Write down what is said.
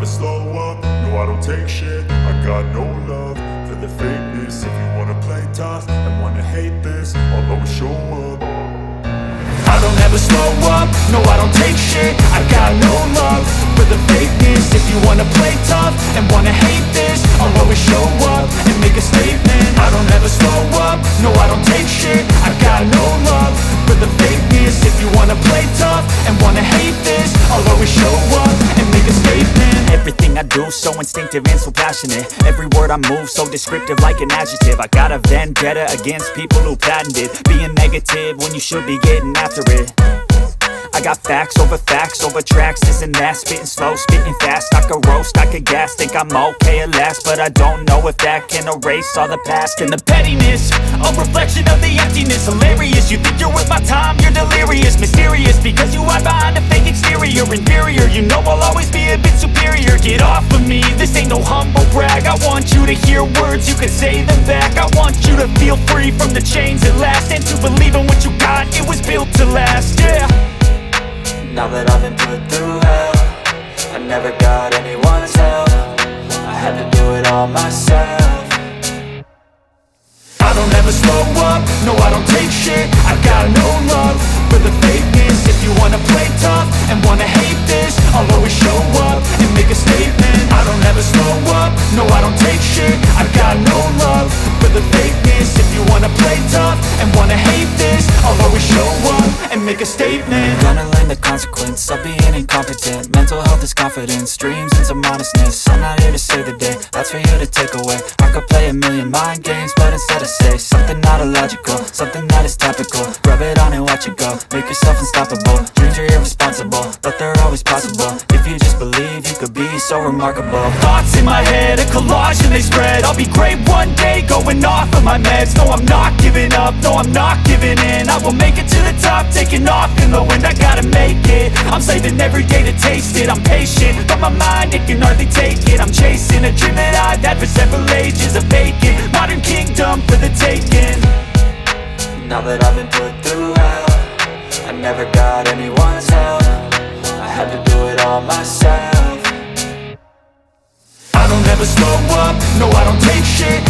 slow up, no I don't take shit. I got no love for the fakeness. If you wanna play tough and wanna hate this, I'll always show up. I don't ever slow up, no I don't take shit. I got no love for the fakeness. If you wanna play tough and wanna hate this, I'll always show up and make a statement. I don't ever slow up, no I don't take shit. I got no love for the fakeness. If you wanna play tough and wanna hate this, I'll always show up and make a statement. Everything I do so instinctive and so passionate. Every word I move so descriptive like an adjective. I got a vendetta against people who patented being negative when you should be getting after it. I got facts over tracks, this and that. Spitting slow, spitting fast. I could roast, I could gas. Think I'm okay at last, but I don't know if that can erase all the past. And the pettiness, a reflection of the emptiness. Hilarious, you think you're worth my time, you're delirious. Mysterious, because you hide behind a fake exterior. Inferior, you know I'll always be a bit superior. Get off of me, this ain't no humble brag. I want you to hear words, you can say them back. I want you to feel free from the chains at last, and to believe in what you got, it was built to last, yeah. Now that I've been put through hell, I never got anyone's help. I had to do it all myself. I don't ever slow up, no I don't take shit. I got no love for the fakeness. If you wanna play tough and wanna hate this, I'll always show up and make a statement. I don't ever slow up, no I don't take shit. I got no love for the fakeness. If you wanna play tough and wanna hate this, I'll always show up and make a statement. Gonna learn the consequence of being incompetent. Mental health is confidence, dreams and some honestness. I'm not here to save the day, that's for you to take away. I could play a million mind games, but instead I say something not illogical, something that is topical. Rub it on and watch it go, make yourself unstoppable. Dreams are irresponsible, but they're always possible. If you just believe, you could be so remarkable. Thoughts in my head, a collage and they spread. I'll be great one day, going off of my meds. No, I'm not giving up, no, I'm not giving in. I will make it to the top, taking off in the wind. I gotta make it, I'm saving every day to taste it. I'm patient, but my mind, it can hardly take it. I'm chasing a dream that I've had for several ages. A vacant, modern kingdom for the taking. Now that I've been put through hell, I never got anyone's help. I had to do it all myself. I don't ever slow up, no I don't take shit.